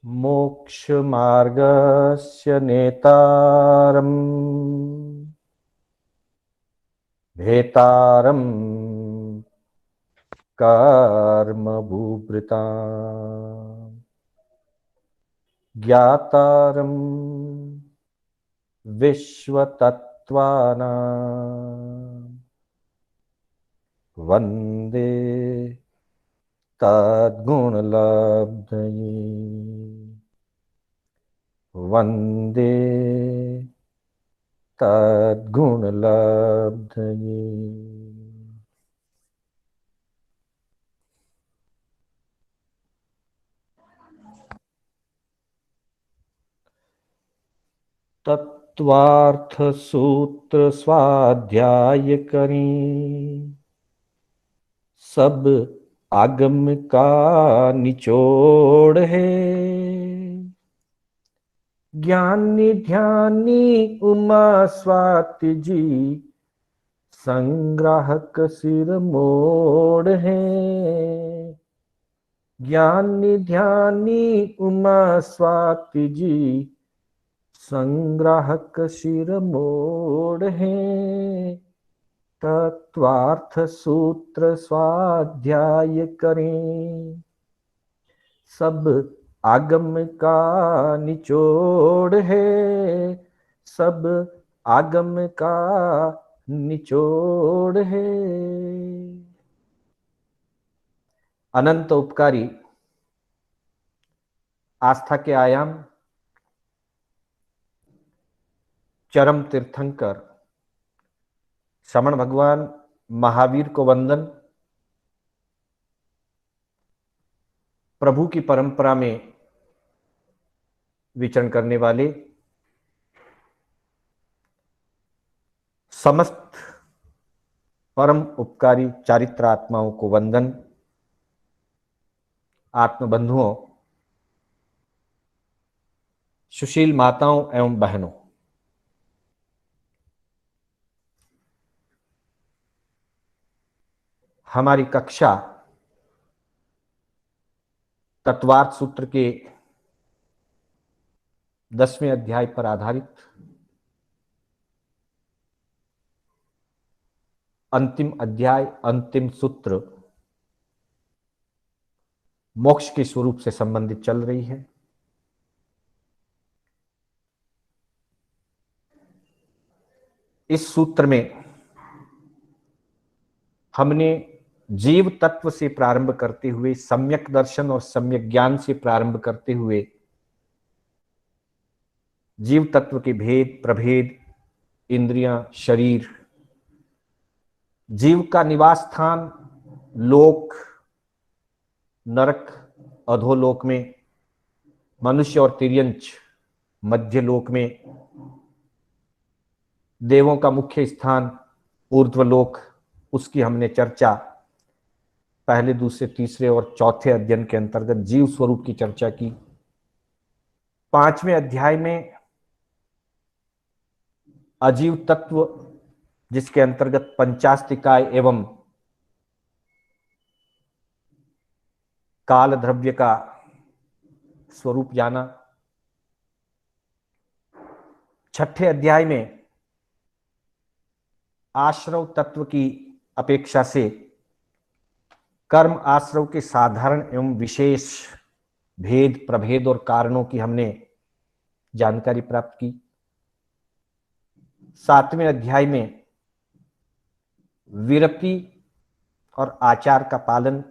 मोक्षमार्गस्य नेतारम् भेतारम् कर्मभूभृताम् ज्ञातारम् विश्वतत्त्वानाम् वन्दे तद्गुणलब्धये वन्दे तद्गुणलब्धये। तत्वार्थ सूत्र स्वाध्याय करें, सब आगम का निचोड़ है। ज्ञानी ध्यानी उमा स्वाति जी संग्राहक सिर मोड़ है। ज्ञानी ध्यानी उमा स्वाति जी संग्राहक सिर मोड़ है। तत्वार्थ सूत्र स्वाध्याय करें, सब आगम का निचोड़ है। सब आगम का निचोड़ है। अनंत उपकारी आस्था के आयाम चरम तीर्थंकर श्रमण भगवान महावीर को वंदन। प्रभु की परंपरा में विचरण करने वाले समस्त परम उपकारी चारित्र आत्माओं को वंदन। आत्मबंधुओं, सुशील माताओं एवं बहनों, हमारी कक्षा तत्वार्थ सूत्र के 10वें अध्याय पर आधारित अंतिम अध्याय, अंतिम सूत्र मोक्ष के स्वरूप से संबंधित चल रही है। इस सूत्र में हमने जीव तत्व से प्रारंभ करते हुए सम्यक दर्शन और सम्यक ज्ञान से प्रारंभ करते हुए जीव तत्व के भेद, प्रभेद, इंद्रियां, शरीर, जीव का निवास स्थान, लोक, नरक, अधोलोक में, मनुष्य और तिर्यंच मध्य लोक में, देवों का मुख्य स्थान ऊर्ध्वलोक, उसकी हमने चर्चा पहले, दूसरे, तीसरे और चौथे अध्ययन के अंतर्गत जीव स्वरूप की चर्चा की। 5वें अध्याय में अजीव तत्व, जिसके अंतर्गत पंचास्तिकाय एवं काल द्रव्य का स्वरूप जाना। 6ठे अध्याय में आश्रव तत्व की अपेक्षा से कर्म आश्रव के साधारण एवं विशेष भेद, प्रभेद और कारणों की हमने जानकारी प्राप्त की। 7वें अध्याय में विरति और आचार का पालन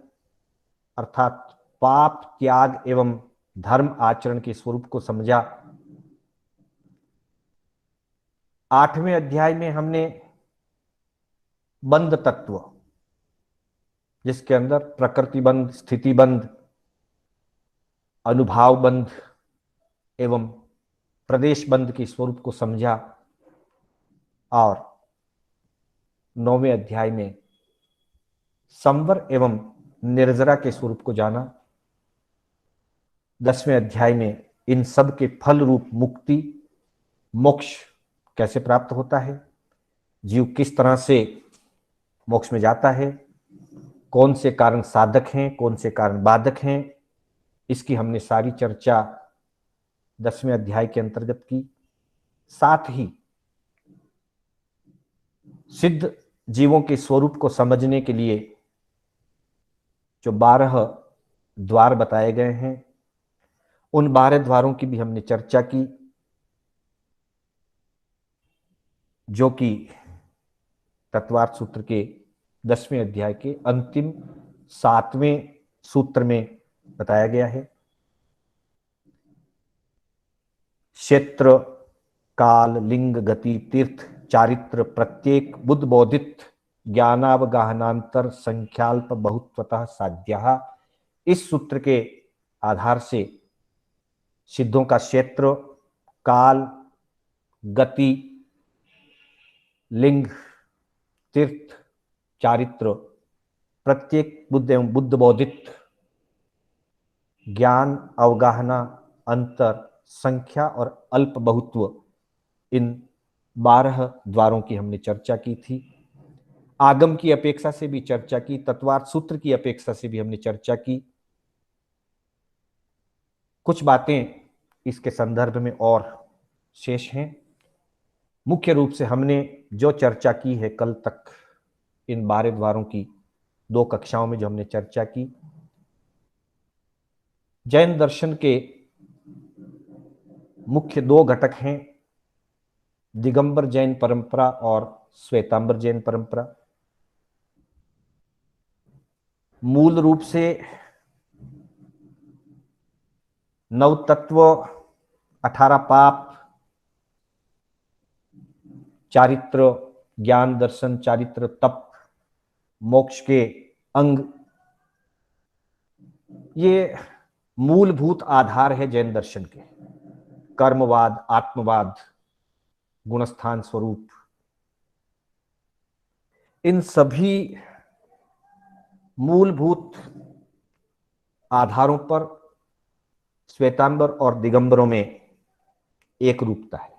अर्थात पाप त्याग एवं धर्म आचरण के स्वरूप को समझा। 8वें अध्याय में हमने बंध तत्व, जिसके अंदर प्रकृति बंध, स्थिति बंध, अनुभाव बंध एवं प्रदेश बंध के स्वरूप को समझा। और 9वें अध्याय में संवर एवं निर्जरा के स्वरूप को जाना। 10वें अध्याय में इन सब के फल रूप मुक्ति, मोक्ष कैसे प्राप्त होता है, जीव किस तरह से मोक्ष में जाता है, कौन से कारण साधक हैं, कौन से कारण बाधक हैं, इसकी हमने सारी चर्चा 10वें अध्याय के अंतर्गत की। साथ ही सिद्ध जीवों के स्वरूप को समझने के लिए जो 12 द्वार बताए गए हैं, उन 12 द्वारों की भी हमने चर्चा की, जो कि तत्वार्थ सूत्र के 10वें अध्याय के अंतिम 7वें सूत्र में बताया गया है। क्षेत्र, काल, लिंग, गति, तीर्थ, चारित्र, प्रत्येक, बुद्ध बोधित, ज्ञानावगाहनांतर, संख्याल्प, बहुत्वतः साध्य। इस सूत्र के आधार से सिद्धों का क्षेत्र, काल, गति, लिंग, तीर्थ, चारित्र, प्रत्येक, बुद्ध एवं बुद्ध बोधित, ज्ञान, अवगाहना, अंतर, संख्या और अल्प बहुत्व, इन 12 द्वारों की हमने चर्चा की थी। आगम की अपेक्षा से भी चर्चा की, तत्वार्थ सूत्र की अपेक्षा से भी हमने चर्चा की। कुछ बातें इसके संदर्भ में और शेष हैं। मुख्य रूप से हमने जो चर्चा की है कल तक, इन 12 द्वारों की 2 कक्षाओं में जो हमने चर्चा की, जैन दर्शन के मुख्य 2 घटक हैं, दिगंबर जैन परंपरा और श्वेतांबर जैन परंपरा। मूल रूप से 9 तत्व, 18 पाप, चारित्र, ज्ञान, दर्शन, चारित्र, तप, मोक्ष के अंग, ये मूलभूत आधार है जैन दर्शन के। कर्मवाद, आत्मवाद, गुणस्थान स्वरूप, इन सभी मूलभूत आधारों पर श्वेतांबर और दिगंबरों में एक रूपता है।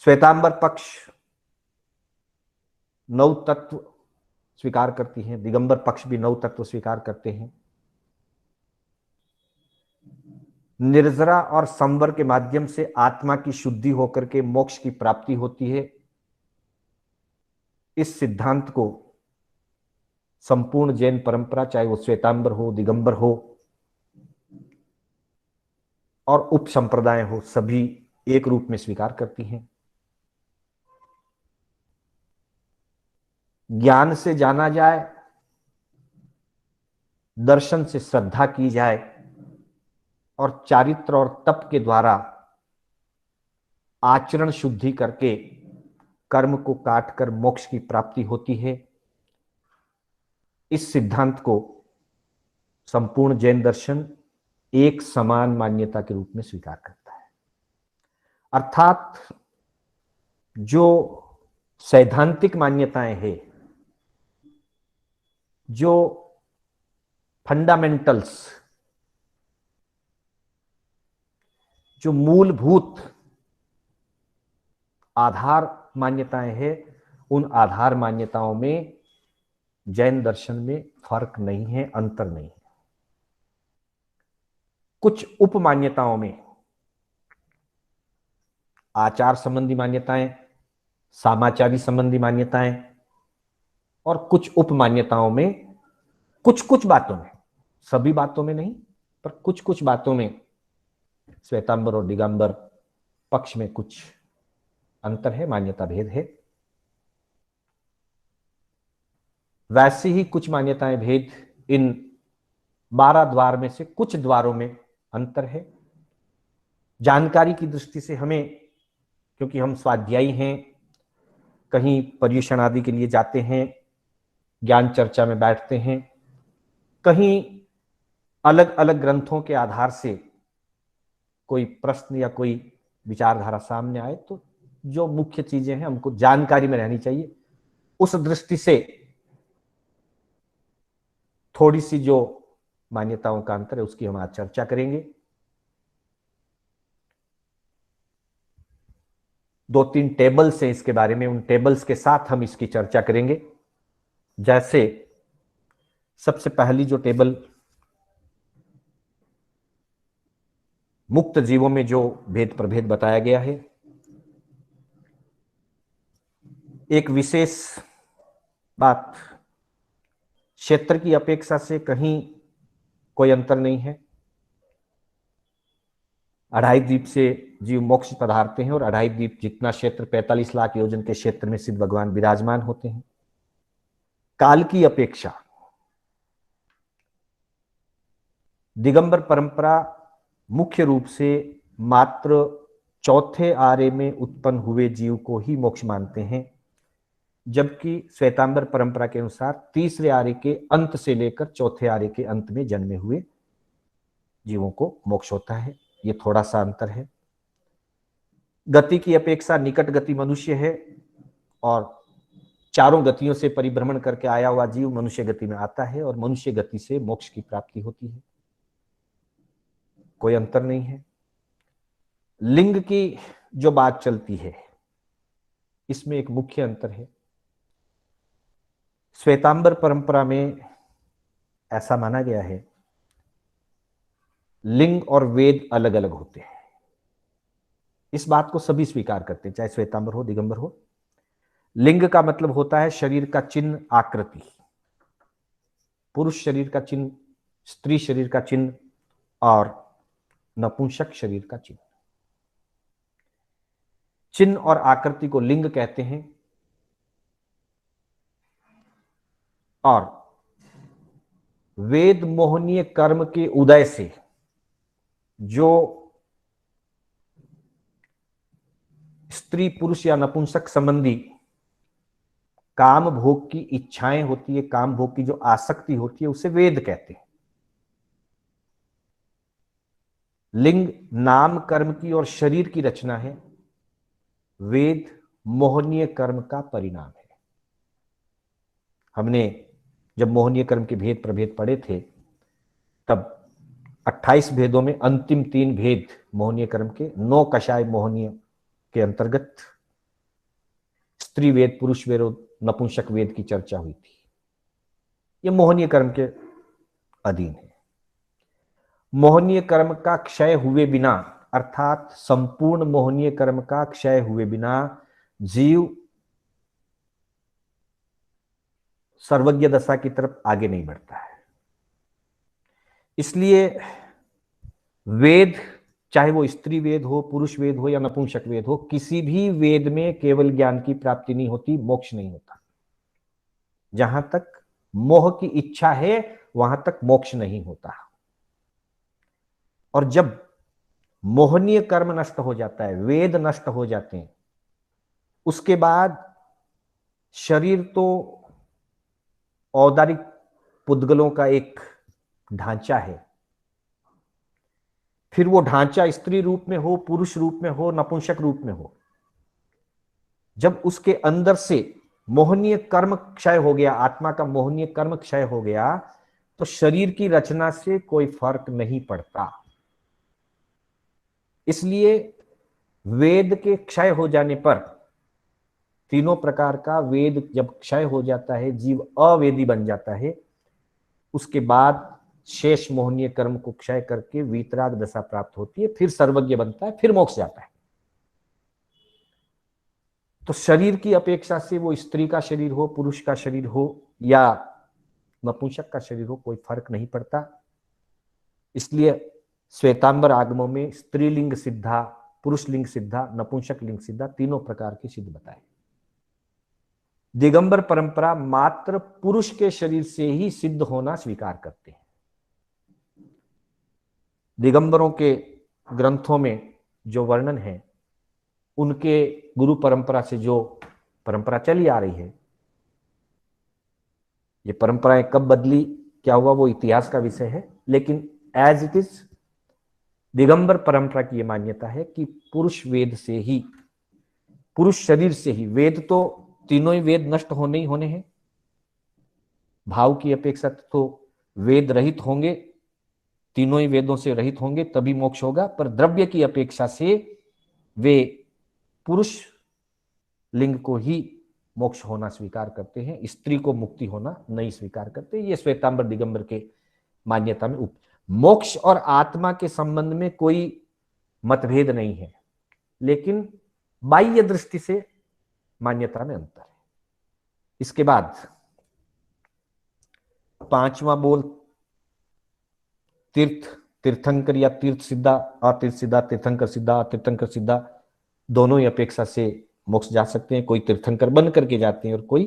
श्वेतांबर पक्ष 9 तत्व स्वीकार करती हैं, दिगंबर पक्ष भी 9 तत्व स्वीकार करते हैं। निर्जरा और संवर के माध्यम से आत्मा की शुद्धि होकर के मोक्ष की प्राप्ति होती है। इस सिद्धांत को संपूर्ण जैन परंपरा, चाहे वो श्वेतांबर हो, दिगंबर हो और उप संप्रदाय हो, सभी एक रूप में स्वीकार करती हैं। ज्ञान से जाना जाए, दर्शन से श्रद्धा की जाए और चारित्र और तप के द्वारा आचरण शुद्धि करके कर्म को काटकर मोक्ष की प्राप्ति होती है। इस सिद्धांत को संपूर्ण जैन दर्शन एक समान मान्यता के रूप में स्वीकार करता है। अर्थात जो सैद्धांतिक मान्यताएं हैं, जो फंडामेंटल्स, जो मूलभूत आधार मान्यताएं हैं, उन आधार मान्यताओं में जैन दर्शन में फर्क नहीं है, अंतर नहीं है। कुछ उप मान्यताओं में आचार संबंधी मान्यताएं, सामाचारी संबंधी मान्यताएं और कुछ उप मान्यताओं में कुछ कुछ बातों में, सभी बातों में नहीं, पर कुछ कुछ बातों में श्वेतांबर और दिगंबर पक्ष में कुछ अंतर है, मान्यता भेद है। वैसे ही कुछ मान्यताएं भेद इन 12 द्वार में से कुछ द्वारों में अंतर है। जानकारी की दृष्टि से हमें, क्योंकि हम स्वाध्यायी हैं, कहीं पर्युषण आदि के लिए जाते हैं, ज्ञान चर्चा में बैठते हैं, कहीं अलग अलग ग्रंथों के आधार से कोई प्रश्न या कोई विचारधारा सामने आए, तो जो मुख्य चीजें हैं हमको जानकारी में रहनी चाहिए। उस दृष्टि से थोड़ी सी जो मान्यताओं का अंतर है उसकी हम आज चर्चा करेंगे। 2-3 टेबल्स हैं इसके बारे में, उन टेबल्स के साथ हम इसकी चर्चा करेंगे। जैसे सबसे पहली जो टेबल मुक्त जीवों में जो भेद प्रभेद बताया गया है, एक विशेष बात, क्षेत्र की अपेक्षा से कहीं कोई अंतर नहीं है। अढ़ाई द्वीप से जीव मोक्ष पधारते हैं और अढ़ाई द्वीप जितना क्षेत्र 45 लाख योजन के क्षेत्र में सिद्ध भगवान विराजमान होते हैं। काल की अपेक्षा दिगंबर परंपरा मुख्य रूप से मात्र चौथे आर्य में उत्पन्न हुए जीव को ही मोक्ष मानते हैं, जबकि श्वेतांबर परंपरा के अनुसार तीसरे आर्य के अंत से लेकर चौथे आर्य के अंत में जन्मे हुए जीवों को मोक्ष होता है। ये थोड़ा सा अंतर है। गति की अपेक्षा निकट गति मनुष्य है और चारों गतियों से परिभ्रमण करके आया हुआ जीव मनुष्य गति में आता है और मनुष्य गति से मोक्ष की प्राप्ति होती है। कोई अंतर नहीं है। लिंग की जो बात चलती है, इसमें एक मुख्य अंतर है। श्वेतांबर परंपरा में ऐसा माना गया है, लिंग और वेद अलग अलग होते हैं। इस बात को सभी स्वीकार करते हैं, चाहे श्वेतांबर हो दिगंबर हो। लिंग का मतलब होता है शरीर का चिन्ह, आकृति। पुरुष शरीर का चिन्ह, स्त्री शरीर का चिन्ह और नपुंसक शरीर का चिन्ह। चिन्ह और आकृति को लिंग कहते हैं और वेद मोहनीय कर्म के उदय से जो स्त्री पुरुष या नपुंसक संबंधी काम भोग की इच्छाएं होती है, काम भोग की जो आसक्ति होती है, उसे वेद कहते हैं। लिंग नाम कर्म की और शरीर की रचना है, वेद मोहनीय कर्म का परिणाम है। हमने जब मोहनीय कर्म के भेद प्रभेद पढ़े थे, तब 28 भेदों में अंतिम 3 भेद मोहनीय कर्म के, 9 कषाय मोहनीय के अंतर्गत स्त्री वेद, पुरुष वेद और नपुंसक वेद की चर्चा हुई थी। यह मोहनीय कर्म के अधीन है। मोहनीय कर्म का क्षय हुए बिना, अर्थात संपूर्ण मोहनीय कर्म का क्षय हुए बिना जीव सर्वज्ञ दशा की तरफ आगे नहीं बढ़ता है। इसलिए वेद, चाहे वो स्त्री वेद हो, पुरुष वेद हो या नपुंसक वेद हो, किसी भी वेद में केवल ज्ञान की प्राप्ति नहीं होती, मोक्ष नहीं होता। जहां तक मोह की इच्छा है वहां तक मोक्ष नहीं होता। और जब मोहनीय कर्म नष्ट हो जाता है, वेद नष्ट हो जाते हैं, उसके बाद शरीर तो औदारिक पुद्गलों का एक ढांचा है। फिर वो ढांचा स्त्री रूप में हो, पुरुष रूप में हो, नपुंसक रूप में हो, जब उसके अंदर से मोहनीय कर्म क्षय हो गया, आत्मा का मोहनीय कर्म क्षय हो गया, तो शरीर की रचना से कोई फर्क नहीं पड़ता। इसलिए वेद के क्षय हो जाने पर, तीनों प्रकार का वेद जब क्षय हो जाता है, जीव अवेदी बन जाता है, उसके बाद शेष मोहनीय कर्म को क्षय करके वीतराग दशा प्राप्त होती है, फिर सर्वज्ञ बनता है, फिर मोक्ष जाता है। तो शरीर की अपेक्षा से वो स्त्री का शरीर हो, पुरुष का शरीर हो या नपुंसक का शरीर हो, कोई फर्क नहीं पड़ता। इसलिए श्वेतांबर आगमों में स्त्रीलिंग सिद्धा, पुरुष लिंग सिद्धा, नपुंसक लिंग सिद्धा, तीनों प्रकार के सिद्ध बताए। दिगंबर परंपरा मात्र पुरुष के शरीर से ही सिद्ध होना स्वीकार करते हैं। दिगंबरों के ग्रंथों में जो वर्णन है, उनके गुरु परंपरा से जो परंपरा चली आ रही है, ये परंपराएं कब बदली, क्या हुआ, वो इतिहास का विषय है। लेकिन एज इट इज दिगंबर परंपरा की यह मान्यता है कि पुरुष वेद से ही, पुरुष शरीर से ही, वेद तो तीनों ही वेद नष्ट होने ही होने हैं। भाव की अपेक्षा तो वेद रहित होंगे, तीनों ही वेदों से रहित होंगे तभी मोक्ष होगा। पर द्रव्य की अपेक्षा से वे पुरुष लिंग को ही मोक्ष होना स्वीकार करते हैं, स्त्री को मुक्ति होना नहीं स्वीकार करते। ये श्वेतांबर दिगंबर के मान्यता में मोक्ष और आत्मा के संबंध में कोई मतभेद नहीं है, लेकिन बाह्य दृष्टि से मान्यता में अंतर है। इसके बाद पांचवा बोल तीर्थ, तीर्थंकर या तीर्थ सिद्धा, अतीर्थ सिद्धा, तीर्थंकर सिद्धा, अतीर्थंकर सिद्धा, दोनों ही अपेक्षा से मोक्ष जा सकते हैं। कोई तीर्थंकर बन करके जाते हैं और कोई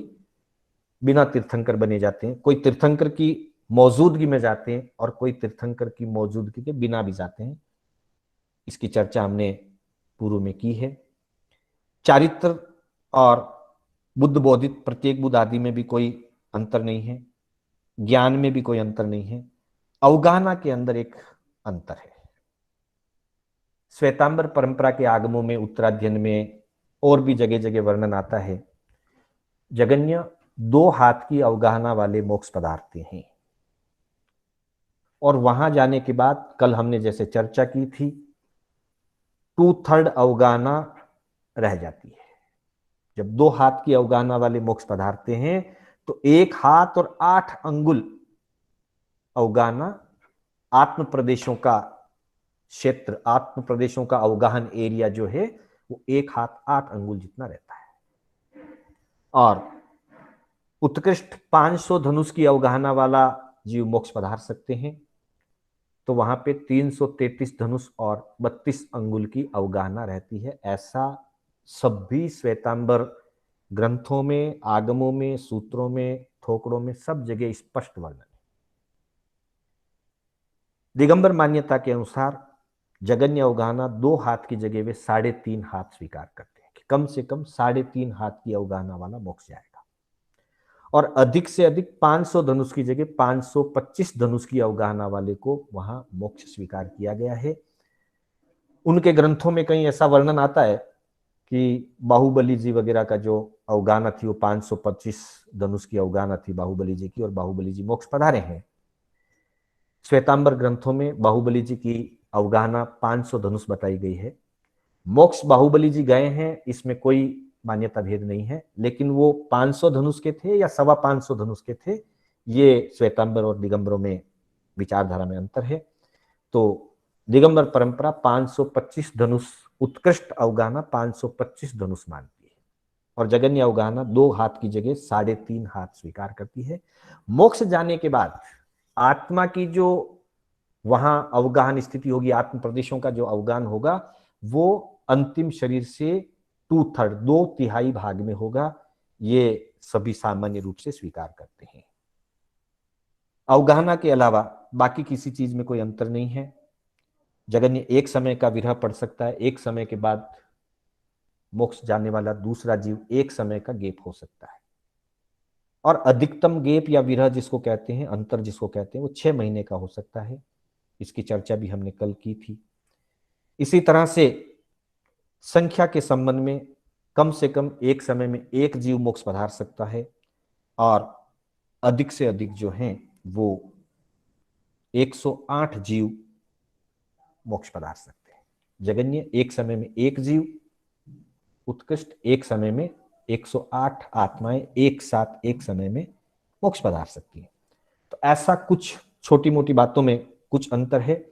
बिना तीर्थंकर बने जाते हैं। कोई तीर्थंकर की मौजूदगी में जाते हैं और कोई तीर्थंकर की मौजूदगी के बिना भी जाते हैं। इसकी चर्चा हमने पूर्व में की है। चारित्र और बुद्ध बोधित प्रत्येक बुद्ध आदि में भी कोई अंतर नहीं है, ज्ञान में भी कोई अंतर नहीं है, अवगाहना के अंदर एक अंतर है। श्वेतांबर परंपरा के आगमों में, उत्तराध्ययन में और भी जगह जगह वर्णन आता है, जगन्य 2 हाथ की अवगाहना वाले मोक्ष पदार्थ हैं। और वहां जाने के बाद कल हमने जैसे चर्चा की थी, 2/3 अवगाहना रह जाती है। जब 2 हाथ की अवगाहना वाले मोक्ष पदार्थ हैं तो 1 हाथ और 8 अंगुल अवगाहना आत्म प्रदेशों का क्षेत्र, आत्म प्रदेशों का अवगाहन एरिया जो है वो 1 हाथ 8 अंगुल जितना रहता है। और उत्कृष्ट 500 धनुष की अवगाहना वाला जीव मोक्ष पधार सकते हैं, तो वहां पे 333 धनुष और 32 अंगुल की अवगाहना रहती है। ऐसा सभी श्वेतांबर ग्रंथों में, आगमों में, सूत्रों में, थोकड़ों में सब जगह स्पष्ट वर्णन है। दिगंबर मान्यता के अनुसार जगन्य अवगाहना 2 हाथ की जगह वे 3.5 हाथ स्वीकार करते हैं कि कम से कम 3.5 हाथ की अवगाहना वाला मोक्ष जाएगा। और अधिक से अधिक 500 धनुष की जगह 525 धनुष की अवगाहना वाले को वहां मोक्ष स्वीकार किया गया है। उनके ग्रंथों में कहीं ऐसा वर्णन आता है कि बाहुबली जी वगैरह का जो अवगाहना थी वो 525 धनुष की अवगाहना थी बाहुबली जी की, और बाहुबली जी मोक्ष पधारे हैं। श्वेतांबर ग्रंथों में बाहुबली जी की अवगाहना 500 धनुष बताई गई है। मोक्ष बाहुबली जी गए हैं, इसमें कोई मान्यता भेद नहीं है, लेकिन वो 500 धनुष के थे या 525 धनुष के थे, ये श्वेतांबर और दिगंबरों में विचारधारा में अंतर है। तो दिगंबर परंपरा 525 धनुष, उत्कृष्ट अवगाहना 525 धनुष मानती है, और जगन्य अवगाहना 2 हाथ की जगह 3.5 हाथ स्वीकार करती है। मोक्ष जाने के बाद आत्मा की जो वहां अवगाहन स्थिति होगी, आत्म प्रदेशों का जो अवगाहन होगा वो अंतिम शरीर से 2/3 भाग में होगा। ये सभी सामान्य रूप से स्वीकार करते हैं। अवगाहना के अलावा बाकी किसी चीज में कोई अंतर नहीं है। जगन्य एक समय का विरह पड़ सकता है, एक समय के बाद मोक्ष जाने वाला दूसरा जीव एक समय का गेप हो सकता है, और अधिकतम गेप या विरह जिसको कहते हैं, अंतर जिसको कहते हैं, वो 6 महीने का हो सकता है। इसकी चर्चा भी हमने कल की थी। इसी तरह से संख्या के संबंध में कम से कम एक समय में एक जीव मोक्ष पधार सकता है, और अधिक से अधिक जो हैं वो 108 जीव मोक्ष पधार सकते हैं। जगन्य एक समय में एक जीव, उत्कृष्ट एक समय में 108 आत्माएं एक साथ एक समय में मोक्ष पधार सकती हैं। तो ऐसा कुछ छोटी मोटी बातों में कुछ अंतर है।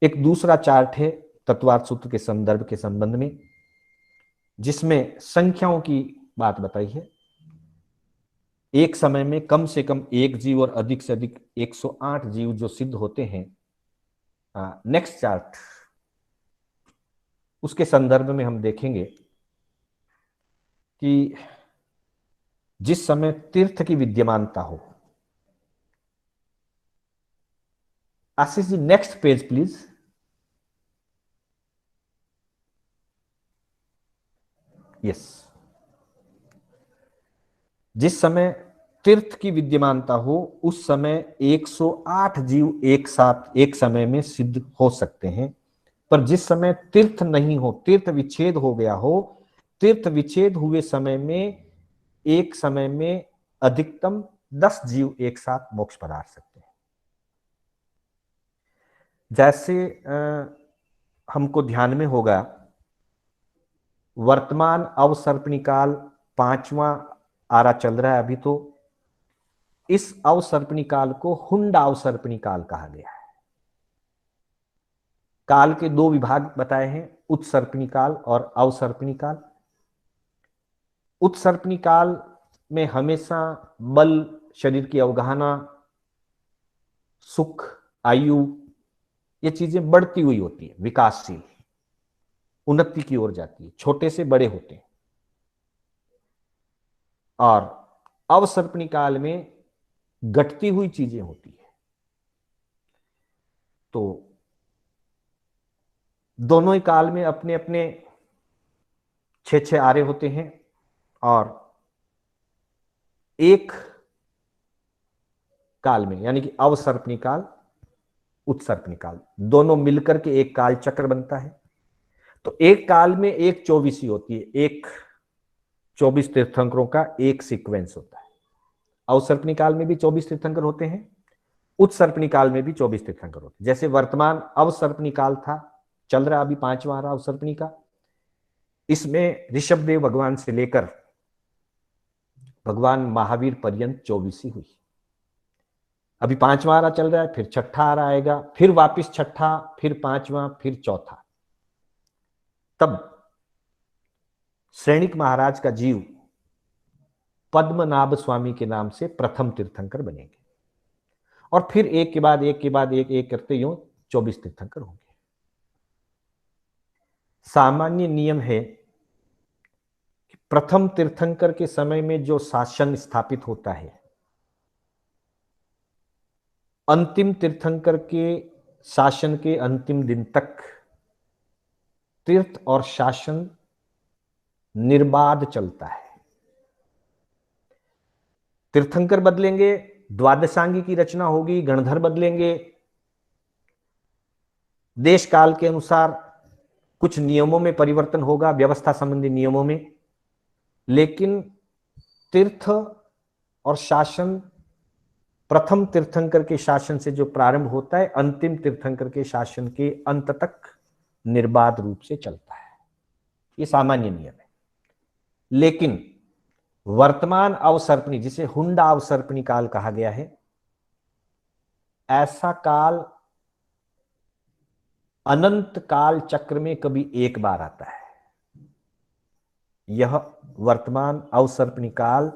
एक दूसरा चार्ट है तत्वार्थ सूत्र के संदर्भ के संबंध में, जिसमें संख्याओं की बात बताई है। एक समय में कम से कम एक जीव और अधिक से अधिक 108 जीव जो सिद्ध होते हैं। नेक्स्ट चार्ट, उसके संदर्भ में हम देखेंगे कि जिस समय तीर्थ की विद्यमानता हो, Ashish ji next page please. Yes, जिस समय तीर्थ की विद्यमानता हो उस समय 108 जीव एक साथ एक समय में सिद्ध हो सकते हैं। पर जिस समय तीर्थ नहीं हो, तीर्थ विच्छेद हो गया हो, तीर्थ विच्छेद हुए समय में एक समय में अधिकतम 10 जीव एक साथ मोक्ष पधार सकते हैं। जैसे हमको ध्यान में होगा, वर्तमान अवसर्पणी काल 5वां आरा चल रहा है अभी, तो इस अवसर्पणी काल को हुंडा अवसर्पणी काल कहा गया है। काल के दो विभाग बताए हैं, उत्सर्पिणी काल और अवसर्पिणी काल। उत्सर्पिणी काल में हमेशा बल, शरीर की अवगाहना, सुख, आयु, ये चीजें बढ़ती हुई होती है, विकासशील, उन्नति की ओर जाती है, छोटे से बड़े होते हैं। और अवसर्पिणी काल में घटती हुई चीजें होती है। तो दोनों ही काल में अपने अपने 6 आरे होते हैं, और एक काल में यानी कि अवसर्पिणी काल, उत्सर्पिणी काल, दोनों मिलकर के एक काल चक्र बनता है। तो एक काल में एक 24 होती है, एक 24 तीर्थंकरों का एक सीक्वेंस होता है। अवसर्पिणी काल में भी 24 तीर्थंकर होते हैं, उत्सर्पिणी काल में भी 24 तीर्थंकर होते हैं। जैसे वर्तमान अवसर्पिणी काल था, चल रहा अभी 5वां आ रहा अवसर्पिणी का, इसमें ऋषभदेव भगवान से लेकर भगवान महावीर पर्यंत 24 हुई। अभी 5वां आरा चल रहा है, फिर 6ठा आरा आएगा, फिर वापिस 6ठा, फिर 5वां, फिर 4था। तब श्रेणिक महाराज का जीव पद्मनाभ स्वामी के नाम से प्रथम तीर्थंकर बनेंगे, और फिर एक के बाद एक के बाद एक एक करते यूं 24 तीर्थंकर होंगे। सामान्य नियम है कि प्रथम तीर्थंकर के समय में जो शासन स्थापित होता है, अंतिम तीर्थंकर के शासन के अंतिम दिन तक तीर्थ और शासन निर्बाध चलता है। तीर्थंकर बदलेंगे, द्वादशांगी की रचना होगी, गणधर बदलेंगे, देश काल के अनुसार कुछ नियमों में परिवर्तन होगा, व्यवस्था संबंधी नियमों में, लेकिन तीर्थ और शासन प्रथम तीर्थंकर के शासन से जो प्रारंभ होता है, अंतिम तीर्थंकर के शासन के अंत तक निर्बाध रूप से चलता है। ये सामान्य नियम है। लेकिन वर्तमान अवसर्पिणी, जिसे हुंडा अवसर्पिणी काल कहा गया है, ऐसा काल अनंत काल चक्र में कभी एक बार आता है। यह वर्तमान अवसर्पिणी काल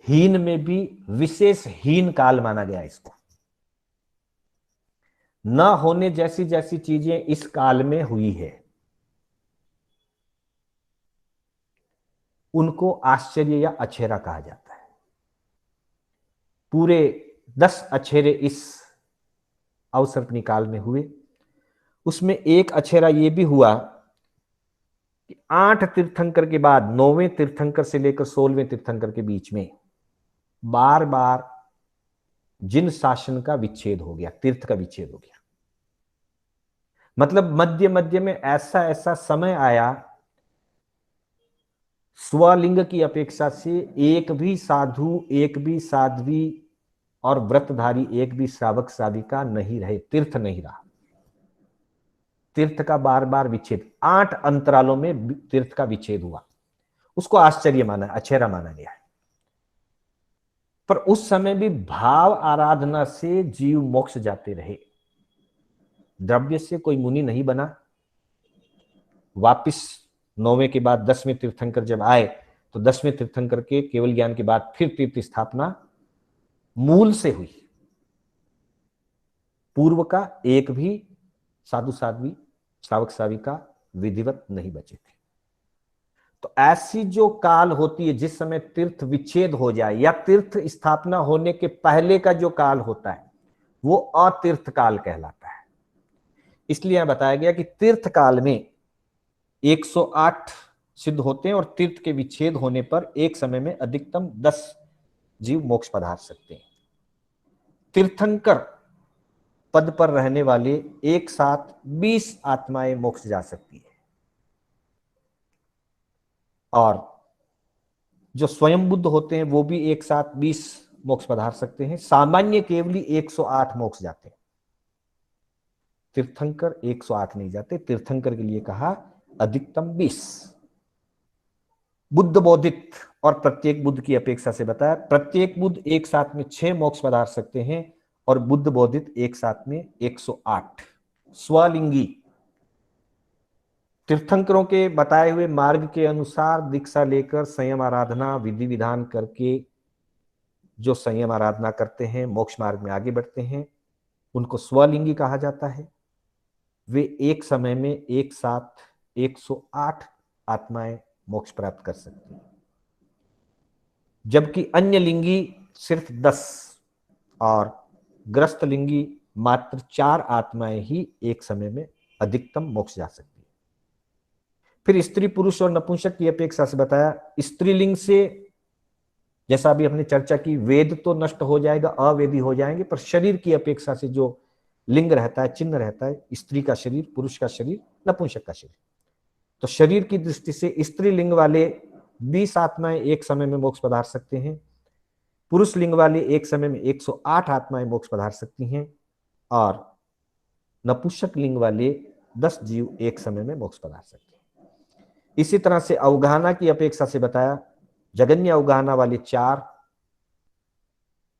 हीन में भी विशेष हीन काल माना गया। इसको न होने जैसी जैसी चीजें इस काल में हुई है, उनको आश्चर्य या अछेरा कहा जाता है। पूरे 10 अछेरे इस अवसर्पिणी काल में हुए। उसमें एक अछेरा यह भी हुआ कि 8 तीर्थंकर के बाद 9वें तीर्थंकर से लेकर 16वें तीर्थंकर के बीच में बार बार जिन शासन का विच्छेद हो गया, तीर्थ का विच्छेद हो गया। मतलब मध्य मध्य में ऐसा ऐसा समय आया, स्वलिंग की अपेक्षा से एक भी साधु, एक भी साध्वी और व्रतधारी, एक भी श्रावक श्राविका नहीं रहे, तीर्थ नहीं रहा। तीर्थ का बार बार विच्छेद, 8 अंतरालों में तीर्थ का विच्छेद हुआ। उसको आश्चर्य माना, अछेरा माना गया है। पर उस समय भी भाव आराधना से जीव मोक्ष जाते रहे। द्रव्य से कोई मुनि नहीं बना। वापिस 9वें के बाद 10वें तीर्थंकर जब आए, तो 10वें तीर्थंकर के केवल ज्ञान के बाद फिर तीर्थ स्थापना मूल से हुई। पूर्व का एक भी साधु साध्वी, श्रावक श्राविका विधिवत नहीं बचे थे। तो ऐसी जो काल होती है, जिस समय तीर्थ विच्छेद हो जाए या तीर्थ स्थापना होने के पहले का जो काल होता है, वो अतीर्थ काल कहलाता है। इसलिए यहां बताया गया कि तीर्थ काल में 108 सिद्ध होते हैं, और तीर्थ के विच्छेद होने पर एक समय में अधिकतम 10 जीव मोक्ष पधार सकते हैं। तीर्थंकर पद पर रहने वाले एक साथ 20 आत्माएं मोक्ष जा सकती है, और जो स्वयं बुद्ध होते हैं वो भी एक साथ 20 मोक्ष पधार सकते हैं। सामान्य केवली 108 मोक्ष जाते हैं, तीर्थंकर 108 नहीं जाते। तीर्थंकर के लिए कहा अधिकतम 20। बुद्ध बोधित और प्रत्येक बुद्ध की अपेक्षा से बताया, प्रत्येक बुद्ध एक साथ में 6 मोक्ष पधार सकते हैं, और बुद्ध बोधित एक साथ में 108 स्वलिंगी। तीर्थंकरों के बताए हुए मार्ग के अनुसार दीक्षा लेकर संयम आराधना विधि विधान करके जो संयम आराधना करते हैं, मोक्ष मार्ग में आगे बढ़ते हैं, उनको स्वलिंगी कहा जाता है। वे एक समय में एक साथ 108 आत्माएं मोक्ष प्राप्त कर सकती हैं, जबकि अन्य लिंगी सिर्फ 10 और ग्रस्त लिंगी मात्र 4 आत्माएं ही एक समय में अधिकतम मोक्ष जा सकती है। फिर स्त्री पुरुष और नपुंसक की अपेक्षा से बताया, स्त्रीलिंग से जैसा अभी हमने चर्चा की, वेद तो नष्ट हो जाएगा, अवेदी हो जाएंगे, पर शरीर की अपेक्षा से जो लिंग रहता है, चिन्ह रहता है, स्त्री का शरीर, पुरुष का शरीर, नपुंसक का शरीर, तो शरीर की दृष्टि से स्त्री लिंग वाले 20 आत्माएं एक समय में मोक्ष पधार सकते हैं, पुरुष लिंग वाले एक समय में 108 आत्माएं मोक्ष पधार सकती हैं, और नपुंसक लिंग वाले 10 जीव एक समय में मोक्ष पधार सकते हैं। इसी तरह से अवगाहना की अपेक्षा से बताया, जगन्य अवगाहना वाले 4,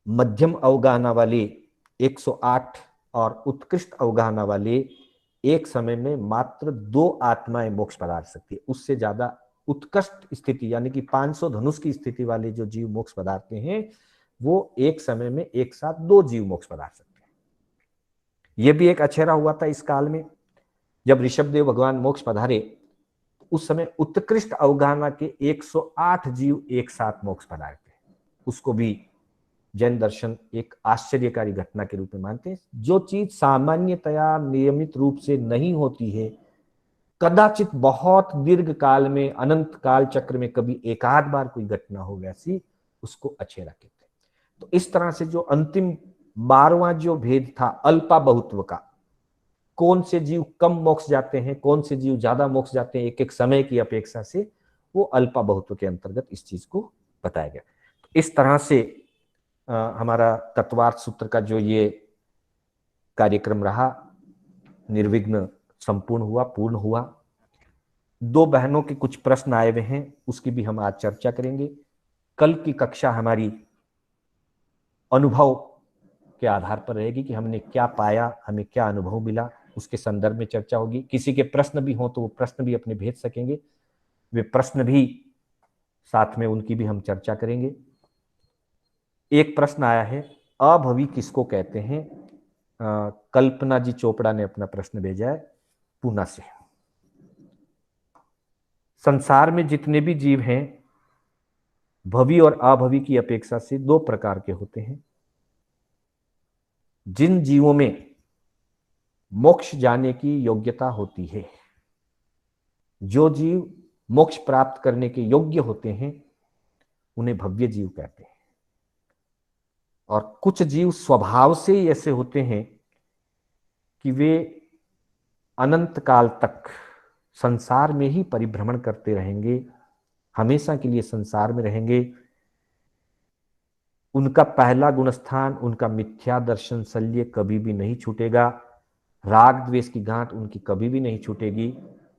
मध्यम अवगाहना वाले 108 और उत्कृष्ट अवगाहना वाले एक समय में मात्र 2 आत्माएं मोक्ष पधार सकती है। उससे ज्यादा उत्कृष्ट स्थिति यानी कि 500 धनुष की स्थिति वाले जो जीव मोक्ष पधारते हैं, वो एक समय में एक साथ 2 जीव मोक्ष पधार सकते हैं। यह भी एक अछेरा हुआ था इस काल में, जब ऋषभदेव भगवान मोक्ष पधारे, उस समय उत्कृष्ट अवगाहना के 108 जीव एक साथ मोक्ष पधारे थे। उसको भी जैन दर्शन एक आश्चर्यकारी घटना के रूप में मानते हैं। जो चीज सामान्यतया नियमित रूप से नहीं होती है, कदाचित बहुत दीर्घ काल में, अनंत काल चक्र में कभी एकाध बार कोई घटना हो वैसी, उसको अछेरा कहते हैं। तो इस तरह से जो अंतिम 12वां जो भेद था अल्पा बहुत्व का, कौन से जीव कम मोक्ष जाते हैं, कौन से जीव ज्यादा मोक्ष जाते हैं एक एक समय की अपेक्षा से, वो अल्पा बहुत्व के अंतर्गत इस चीज को बताया गया। इस तरह से हमारा तत्वार्थ सूत्र का जो ये कार्यक्रम रहा, निर्विघ्न संपूर्ण हुआ, पूर्ण हुआ। 2 बहनों के कुछ प्रश्न आए हुए हैं, उसकी भी हम आज चर्चा करेंगे। कल की कक्षा हमारी अनुभव के आधार पर रहेगी कि हमने क्या पाया, हमें क्या अनुभव मिला, उसके संदर्भ में चर्चा होगी। किसी के प्रश्न भी हो तो वो प्रश्न भी अपने भेज सकेंगे, वे प्रश्न भी साथ में उनकी भी हम चर्चा करेंगे। एक प्रश्न आया है, अभवी किसको कहते हैं? कल्पना जी चोपड़ा ने अपना प्रश्न भेजा है पूना से। संसार में जितने भी जीव हैं, भवी और अभवी की अपेक्षा से 2 प्रकार के होते हैं। जिन जीवों में मोक्ष जाने की योग्यता होती है, जो जीव मोक्ष प्राप्त करने के योग्य होते हैं, उन्हें भव्य जीव कहते हैं। और कुछ जीव स्वभाव से ही ऐसे होते हैं कि वे अनंत काल तक संसार में ही परिभ्रमण करते रहेंगे, हमेशा के लिए संसार में रहेंगे। उनका पहला गुणस्थान, उनका मिथ्या दर्शन शल्य कभी भी नहीं छूटेगा, राग द्वेष की गांठ उनकी कभी भी नहीं छूटेगी,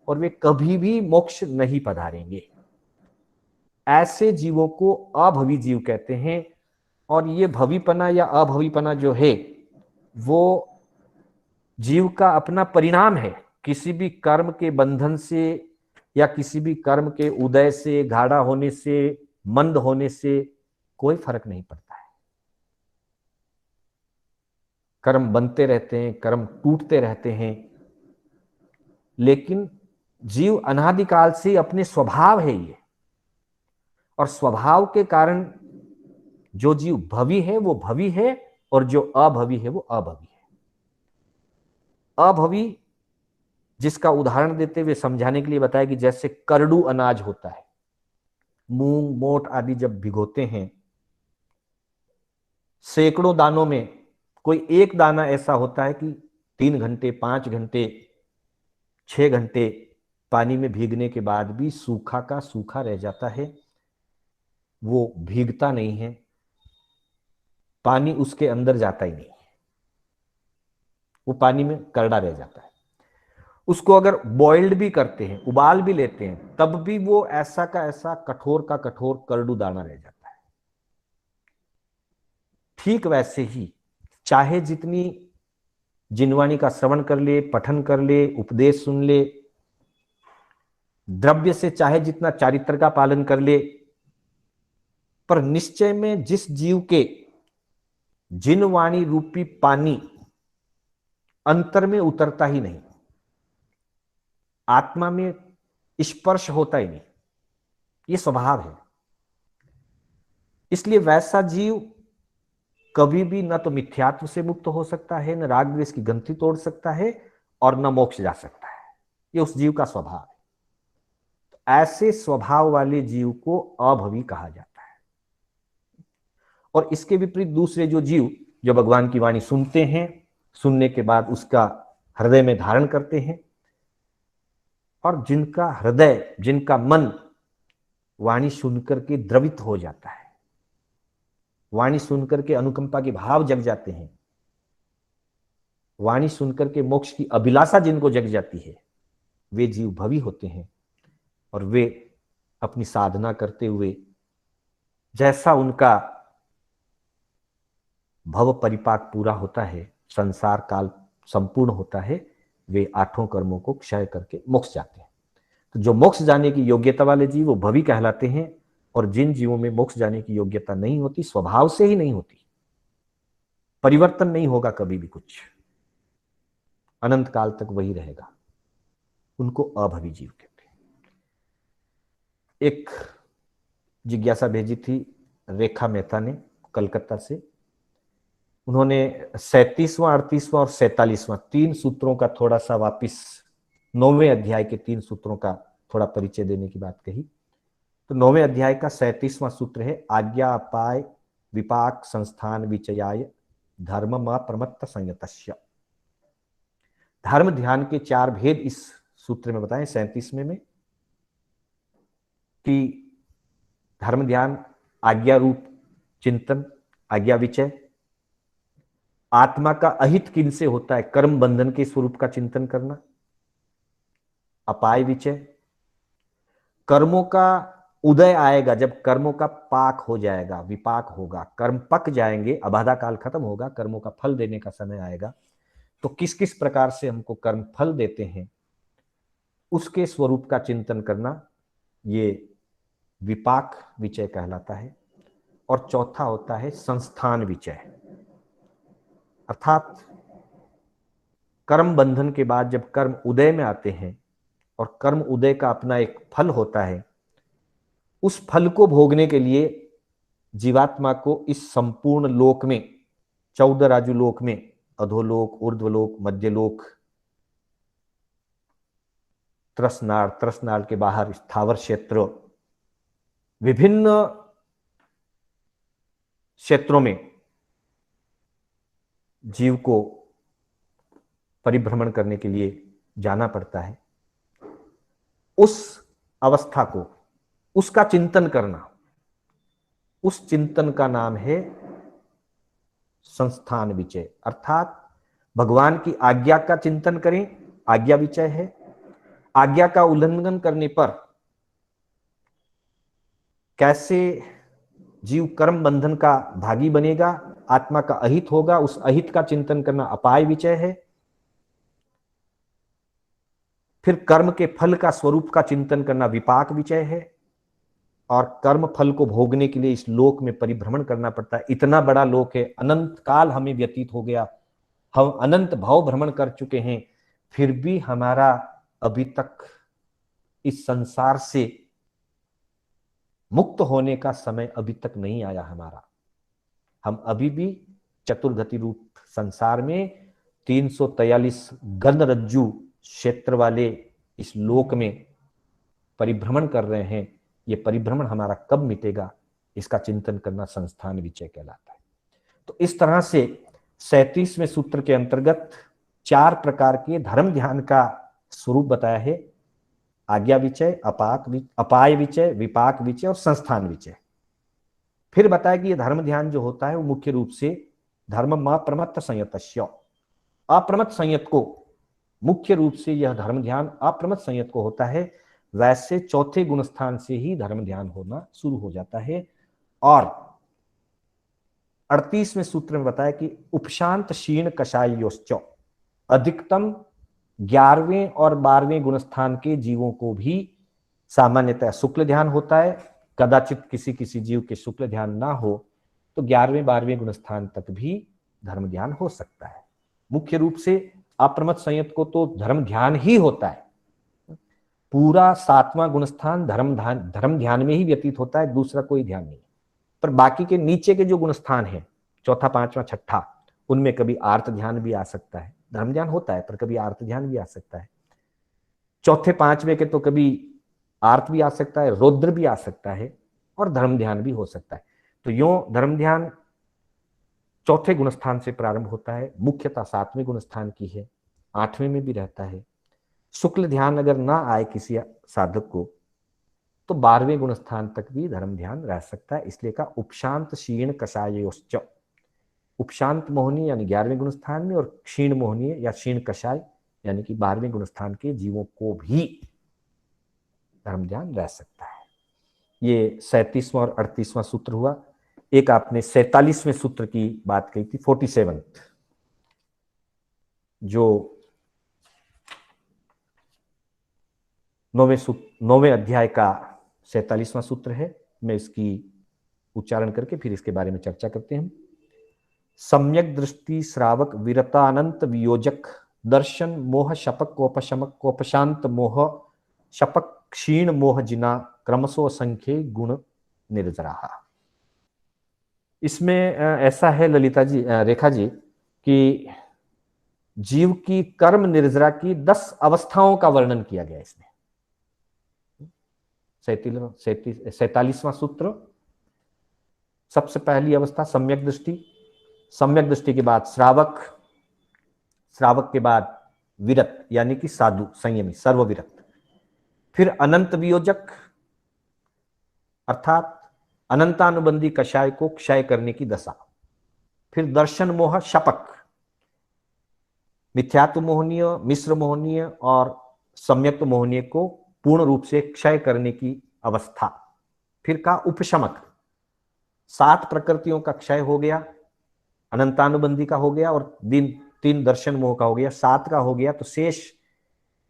और वे कभी भी मोक्ष नहीं पधारेंगे। ऐसे जीवों को अभवी जीव कहते हैं। और ये भवीपना या अभवीपना जो है, वो जीव का अपना परिणाम है। किसी भी कर्म के बंधन से या किसी भी कर्म के उदय से, गाढ़ा होने से, मंद होने से कोई फर्क नहीं पड़ता है। कर्म बनते रहते हैं, कर्म टूटते रहते हैं, लेकिन जीव अनादिकाल से अपने स्वभाव है ये, और स्वभाव के कारण जो जीव भवी है वो भवी है, और जो अभवी है वो अभवी है। अभवी जिसका उदाहरण देते हुए समझाने के लिए बताया कि जैसे करड़ू अनाज होता है, मूंग मोट आदि जब भिगोते हैं, सैकड़ों दानों में कोई एक दाना ऐसा होता है कि 3 घंटे, 5 घंटे, 6 घंटे पानी में भीगने के बाद भी सूखा का सूखा रह जाता है, वो भीगता नहीं है, पानी उसके अंदर जाता ही नहीं, वो पानी में करड़ा रह जाता है। उसको अगर बॉइल्ड भी करते हैं, उबाल भी लेते हैं, तब भी वो ऐसा का ऐसा कठोर का कठोर करड़ू दाना रह जाता है। ठीक वैसे ही चाहे जितनी जिनवाणी का श्रवण कर ले, पठन कर ले, उपदेश सुन ले, द्रव्य से चाहे जितना चारित्र का पालन कर ले, पर निश्चय में जिस जीव के जिनवाणी रूपी पानी अंतर में उतरता ही नहीं, आत्मा में स्पर्श होता ही नहीं, ये स्वभाव है। इसलिए वैसा जीव कभी भी न तो मिथ्यात्व से मुक्त हो सकता है, न राग द्वेष की ग्रंथि तोड़ सकता है, और न मोक्ष जा सकता है। ये उस जीव का स्वभाव है। तो ऐसे स्वभाव वाले जीव को अभवी कहा जाता है। और इसके विपरीत दूसरे जो जीव जो भगवान की वाणी सुनते हैं, सुनने के बाद उसका हृदय में धारण करते हैं, और जिनका हृदय, जिनका मन वाणी सुनकर के द्रवित हो जाता है, वाणी सुनकर के अनुकंपा के भाव जग जाते हैं, वाणी सुनकर के मोक्ष की अभिलाषा जिनको जग जाती है, वे जीव भवी होते हैं। और वे अपनी साधना करते हुए जैसा उनका भव परिपाक पूरा होता है, संसार काल संपूर्ण होता है, वे आठों कर्मों को क्षय करके मोक्ष जाते हैं। तो जो मोक्ष जाने की योग्यता वाले जीव वो भवी कहलाते हैं, और जिन जीवों में मोक्ष जाने की योग्यता नहीं होती, स्वभाव से ही नहीं होती, परिवर्तन नहीं होगा कभी भी, कुछ अनंत काल तक वही रहेगा, उनको अभवी जीव कहते हैं। एक जिज्ञासा भेजी थी रेखा मेहता ने कलकत्ता से। उन्होंने 37वां, 38वां और 47वां 3 सूत्रों का थोड़ा सा वापिस 9वें अध्याय के 3 सूत्रों का थोड़ा परिचय देने की बात कही। तो 9वें अध्याय का 37वां सूत्र है, आज्ञा अपाय विपाक संस्थान विचयाय धर्म प्रमत्त संयतस्य। धर्म ध्यान के 4 भेद इस सूत्र में बताएं 37वें में, कि धर्म ध्यान आज्ञा रूप चिंतन, आज्ञा विचय, आत्मा का अहित किन से होता है, कर्म बंधन के स्वरूप का चिंतन करना, अपाय विचय, कर्मों का उदय आएगा जब कर्मों का पाक हो जाएगा, विपाक होगा, कर्म पक जाएंगे, अबाधा काल खत्म होगा, कर्मों का फल देने का समय आएगा, तो किस किस प्रकार से हमको कर्म फल देते हैं उसके स्वरूप का चिंतन करना, ये विपाक विचय कहलाता है। और चौथा होता है संस्थान विचय, अर्थात कर्म बंधन के बाद जब कर्म उदय में आते हैं और कर्म उदय का अपना एक फल होता है, उस फल को भोगने के लिए जीवात्मा को इस संपूर्ण लोक में, 14 राजु लोक में, अधोलोक, ऊर्ध्वलोक, मध्यलोक, त्रसनाड़, त्रसनाड़ के बाहर स्थावर क्षेत्र, विभिन्न क्षेत्रों में जीव को परिभ्रमण करने के लिए जाना पड़ता है। उस अवस्था को, उसका चिंतन करना, उस चिंतन का नाम है संस्थान विचय, अर्थात भगवान की आज्ञा का चिंतन करें, आज्ञा विचय है। आज्ञा का उल्लंघन करने पर कैसे जीव कर्म बंधन का भागी बनेगा, आत्मा का अहित होगा, उस अहित का चिंतन करना अपाय विचय है। फिर कर्म के फल का स्वरूप का चिंतन करना विपाक विचय है। और कर्म फल को भोगने के लिए इस लोक में परिभ्रमण करना पड़ता है। इतना बड़ा लोक है, अनंत काल हमें व्यतीत हो गया, हम अनंत भाव भ्रमण कर चुके हैं, फिर भी हमारा अभी तक इस संसार से मुक्त होने का समय अभी तक नहीं आया हमारा। हम अभी भी चतुर्गति रूप संसार में 343 गणरज्जु क्षेत्र वाले इस लोक में परिभ्रमण कर रहे हैं। ये परिभ्रमण हमारा कब मिटेगा, इसका चिंतन करना संस्थान विचय कहलाता है। तो इस तरह से 37वें सूत्र के अंतर्गत 4 प्रकार के धर्म ध्यान का स्वरूप बताया है, आज्ञा विचय, अपाय विचय, विपाक विचय और संस्थान विचय। फिर बताया कि यह धर्म ध्यान जो होता है वो मुख्य रूप से धर्म अप्रमत्त संयतस्य, अप्रमत्त संयत को, मुख्य रूप से यह धर्म ध्यान अप्रमत्त संयत को होता है। वैसे चौथे गुणस्थान से ही धर्म ध्यान होना शुरू हो जाता है। और 38वें सूत्र में बताया कि उपशांत क्षीण कषायोश्च, अधिकतम 11वें और 12वें गुणस्थान के जीवों को भी सामान्यतः शुक्ल ध्यान होता है। कदाचित किसी किसी जीव के शुक्ल ध्यान ना हो तो 11वें 12वें गुणस्थान तक भी धर्म ध्यान हो सकता है। मुख्य रूप से अप्रमथ संयत को तो धर्म ध्यान ही होता है, पूरा 7वां गुणस्थान धर्म ध्यान में ही व्यतीत होता है, दूसरा कोई ध्यान नहीं। पर बाकी के नीचे के जो गुणस्थान है, चौथा, पांचवा, छठा, उनमें कभी आर्त ध्यान भी आ सकता है। धर्म ध्यान होता है पर कभी आर्त ध्यान भी आ सकता है। चौथे पांचवे के तो कभी आर्त भी आ सकता है, रौद्र भी आ सकता है और धर्म ध्यान भी हो सकता है। तो यूं धर्म ध्यान चौथे गुणस्थान से प्रारंभ होता है, मुख्यतः 7वें गुणस्थान की है, 8वें में भी रहता है। शुक्ल ध्यान अगर ना आए किसी साधक को तो 12वें गुणस्थान तक भी धर्म ध्यान रह सकता है। इसलिए का उपशांत क्षीण कषायोश्च, उपशांत मोहनी यानी 11वें गुणस्थान में, और क्षीण मोहनीय या क्षीण कषाय यानी कि 12वें गुणस्थान के जीवों को भी धर्म ध्यान रह सकता है। ये 37वां और 38वां सूत्र हुआ। एक आपने 47वें सूत्र की बात कही थी, 47, जो 9वें अध्याय का 47वां सूत्र है। मैं इसकी उच्चारण करके फिर इसके बारे में चर्चा करते हैं। सम्यक दृष्टि श्रावक विरतानंत वियोजक दर्शन मोह शपक कोपशमक कोपशांत मोह शपक क्षीण मोह जिना क्रमशो संख्ये गुण निर्जराहा। इसमें ऐसा है ललिता जी, रेखा जी, कि जीव की कर्म निर्जरा की 10 अवस्थाओं का वर्णन किया गया इसमें। 47वां सूत्र, सबसे पहली अवस्था सम्यक दृष्टि, सम्यक दृष्टि के बाद श्रावक, श्रावक के बाद विरत यानी कि साधु संयमी सर्वविरत, फिर अनंत वियोजक अर्थात अनंतानुबंधी कषाय को क्षय करने की दशा, फिर दर्शन मोह शपक मिथ्यात्व मोहनीय, मिश्र मोहनीय और सम्यक्त मोहनीय को पूर्ण रूप से क्षय करने की अवस्था, फिर का उपशमक 7 प्रकृतियों का क्षय हो गया, अनंतानुबंधी का हो गया और 3 दर्शन मोह का हो गया, 7 का हो गया, तो शेष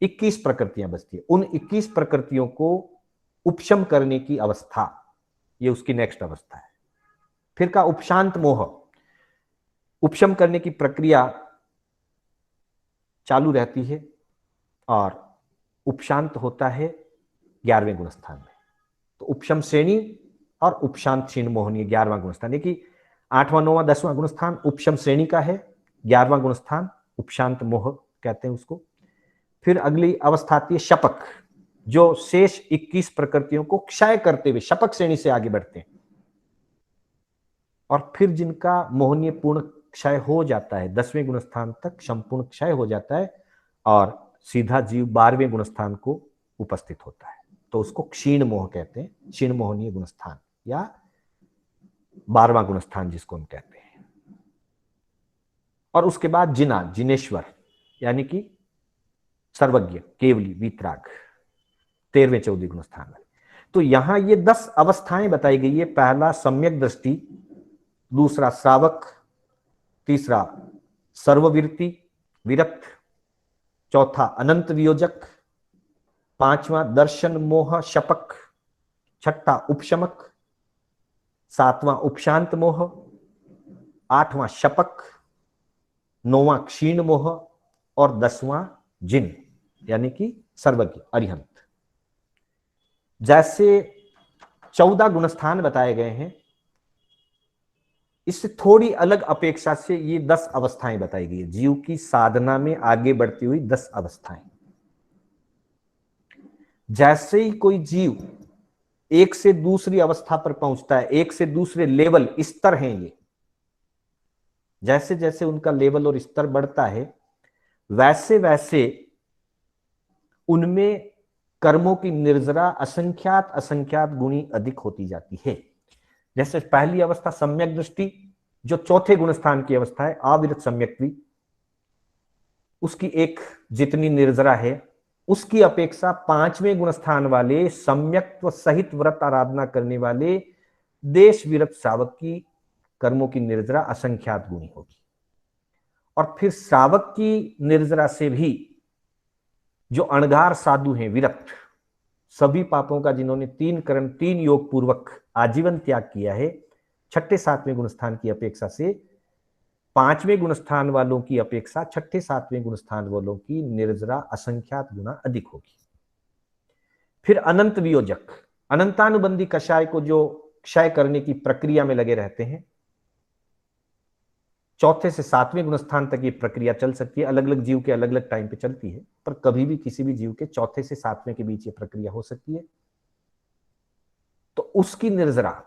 21 प्रकृतियां बचती है। उन 21 प्रकृतियों को उपशम करने की अवस्था, ये उसकी नेक्स्ट अवस्था है। फिर का उपशांत मोह, उपशम करने की प्रक्रिया चालू रहती है और उपशांत होता है 11वें गुणस्थान में। तो उपशम श्रेणी और उपशांत क्षीण मोहनीय 11वां गुणस्थान, यानी कि 8वां 9वां 10वां गुणस्थान उपशम श्रेणी का है, 11वां गुणस्थान उपशांत मोह कहते हैं उसको। फिर अगली अवस्था आती है शपक, जो शेष 21 प्रकृतियों को क्षय करते हुए शपक श्रेणी से आगे बढ़ते हैं। और फिर जिनका मोहनीय पूर्ण क्षय हो जाता है, 10वें गुणस्थान तक संपूर्ण क्षय हो जाता है और सीधा जीव 12वें गुणस्थान को उपस्थित होता है, तो उसको क्षीण मोह कहते हैं, क्षीण मोहनीय गुणस्थान या 12वां गुणस्थान जिसको हम कहते हैं। और उसके बाद जिना, जिनेश्वर यानी कि सर्वज्ञ केवली वीतराग 13वें 14वें गुणस्थान में। तो यहां ये 10 अवस्थाएं बताई गई है। पहला सम्यक दृष्टि, दूसरा श्रावक, तीसरा सर्वविरति विरक्त, चौथा अनंत वियोजक, 5वां दर्शन मोह शपक, 6ठा उपशमक, 7वां उपशांत मोह, 8वां शपक, 9वां क्षीण मोह और 10वां जिन यानी कि सर्वज्ञ अरिहंत। जैसे 14 गुणस्थान बताए गए हैं, इससे थोड़ी अलग अपेक्षा से ये 10 अवस्थाएं बताई गई है। जीव की साधना में आगे बढ़ती हुई 10 अवस्थाएं। जैसे ही कोई जीव एक से दूसरी अवस्था पर पहुंचता है, एक से दूसरे लेवल स्तर हैं ये, जैसे जैसे उनका लेवल और स्तर बढ़ता है वैसे वैसे उनमें कर्मों की निर्जरा असंख्यात असंख्यात गुणी अधिक होती जाती है। जैसे पहली अवस्था सम्यक दृष्टि, जो चौथे गुणस्थान की अवस्था है, अविरत सम्यक्ति, उसकी एक जितनी निर्जरा है उसकी अपेक्षा 5वें गुणस्थान वाले सम्यक्त्व सहित व्रत आराधना करने वाले देश विरत श्रावक की कर्मों की निर्जरा असंख्यात गुणी होगी। और फिर श्रावक की निर्जरा से भी जो अणगार साधु हैं, विरक्त, सभी पापों का जिन्होंने 3 कर्म 3 योग पूर्वक आजीवन त्याग किया है, 6ठे 7वें गुणस्थान की अपेक्षा से 5वें गुणस्थान वालों की अपेक्षा 6ठे 7वें गुणस्थान वालों की निर्जरा असंख्यात गुना अधिक होगी। फिर अनंत वियोजक, अनंतानुबंधी कषाय को जो क्षय करने की प्रक्रिया में लगे रहते हैं, 4थे से 7वें गुणस्थान तक ये प्रक्रिया चल सकती है। अलग अलग जीव के अलग अलग टाइम पे चलती है, पर कभी भी किसी भी जीव के 4थे से 7वें के बीच ये प्रक्रिया हो सकती है। तो उसकी निर्जरा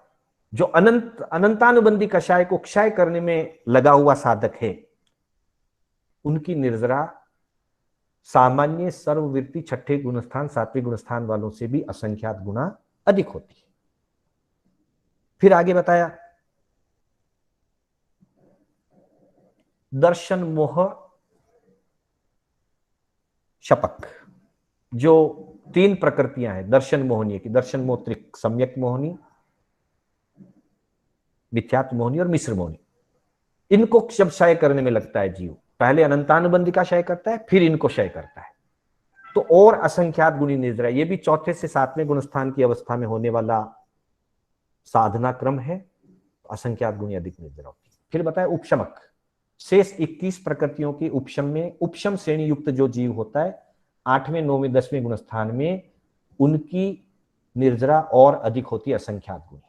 जो अनंतानुबंधी कषाय को क्षय करने में लगा हुआ साधक है, उनकी निर्जरा सामान्य सर्ववृत्ति 6ठे गुणस्थान 7वें गुणस्थान वालों से भी असंख्यात गुना अधिक होती है। फिर आगे बताया दर्शन मोह शपक, जो 3 प्रकृतियां हैं दर्शन मोहनी की, दर्शन मोत्रिक, सम्यक मोहनी, मिथ्यात्व मोहनी और मिश्र मोहनी। इनको जब क्षय करने में लगता है जीव, पहले अनंतानुबंधी का क्षय करता है, फिर इनको क्षय करता है, तो और असंख्यात गुणी निर्जरा, ये भी 4थे से 7वें गुणस्थान की अवस्था में होने वाला साधना क्रम है, असंख्यात गुणी अधिक निर्जरा होती है। फिर बताया उपशमक, शेष 21 प्रकृतियों की उपशम में उपशम श्रेणी युक्त जो जीव होता है 8वें 9वें 10वें गुणस्थान में, उनकी निर्जरा और अधिक होती है, असंख्यात गुणी।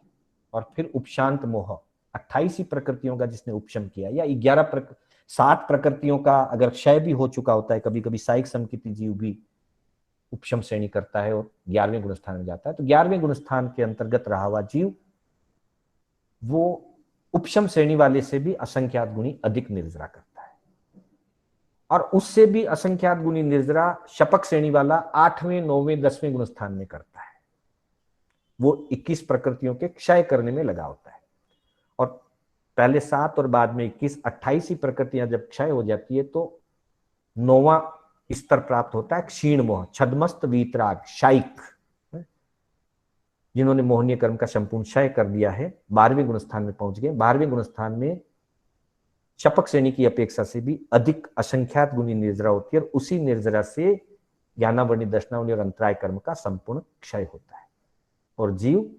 और फिर उपशांत मोह, 28 ही प्रकृतियों का जिसने उपशम किया, या 7 प्रकृतियों का अगर क्षय भी हो चुका होता है, कभी कभी साइक समकित जीव भी उपशम श्रेणी करता है और 11वें गुणस्थान में जाता है, तो 11वें गुणस्थान के अंतर्गत रहा हुआ जीव वो उपशम श्रेणी वाले से भी असंख्यात गुणी अधिक निर्जरा करता है। और उससे भी असंख्यात गुणी निर्जरा शपक श्रेणी वाला 8वें 9वें 10वें गुणस्थान में करता है, वो 21 प्रकृतियों के क्षय करने में लगा होता है। और पहले 7 और बाद में 21 28 ही प्रकृतियां जब क्षय हो जाती है तो 9वां स्तर प्राप्त होता है क्षीण मोह, छदमस्त वीतराग, शाइक, जिन्होंने मोहनीय कर्म का संपूर्ण क्षय कर दिया है, 12वें गुणस्थान में पहुंच गए। 12वें गुणस्थान में शपक श्रेणी की अपेक्षा से भी अधिक असंख्यात गुणी निर्जरा होती है, और उसी निर्जरा से ज्ञानावरणी दर्शनावली और अंतराय कर्म का संपूर्ण क्षय होता है, और जीव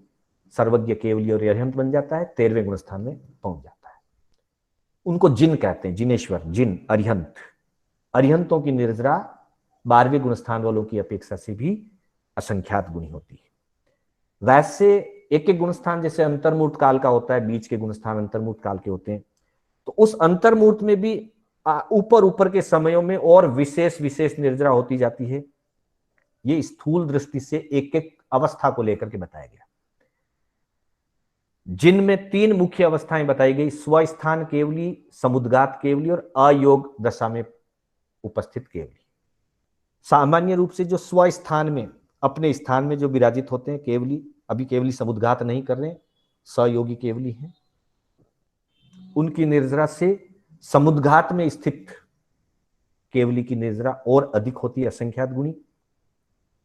सर्वज्ञ केवली और अरिहंत बन जाता है, 13वें गुणस्थान में पहुंच जाता है। उनको जिन कहते हैं, जिनेश्वर, जिन, अरिहंत। अरिहंतों की निर्जरा 12वें गुणस्थान वालों की अपेक्षा से भी असंख्यात गुणी होती है। वैसे एक एक गुणस्थान जैसे अंतर्मूर्त काल का होता है, बीच के गुणस्थान अंतर्मूर्त काल के होते हैं, तो उस अंतर्मूर्त में भी ऊपर ऊपर के समयों में और विशेष विशेष निर्जरा होती जाती है। ये स्थूल दृष्टि से एक एक अवस्था को लेकर के बताया गया, जिनमें 3 मुख्य अवस्थाएं बताई गई, स्वस्थान केवली, समुद्गात केवली और अयोग दशा में उपस्थित केवली। सामान्य रूप से जो स्वस्थान में अपने स्थान में जो विराजित होते हैं केवली, अभी केवली समुद्घात नहीं कर रहे, सयोगी केवली हैं, उनकी निर्जरा से समुद्घात में स्थित केवली की निर्जरा और अधिक होती है, असंख्यात गुणी।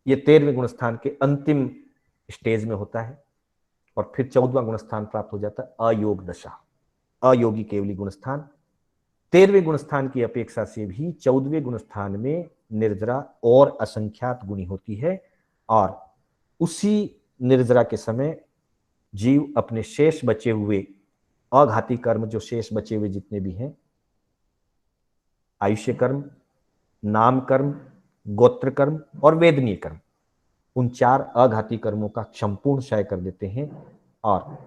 ये 13वें गुणस्थान के अंतिम स्टेज में होता है, और फिर 14वां गुणस्थान प्राप्त हो जाता है अयोग दशा, अयोगी केवली गुणस्थान। 13वें गुणस्थान की अपेक्षा से भी 14वें गुणस्थान में निर्जरा और असंख्यात गुणी होती है, और उसी निर्जरा के समय जीव अपने शेष बचे हुए अघाती कर्म, जो शेष बचे हुए जितने भी हैं, आयुष्य कर्म, नाम कर्म, गोत्र कर्म और वेदनीय कर्म, उन 4 अघाती कर्मों का संपूर्ण क्षय कर देते हैं, और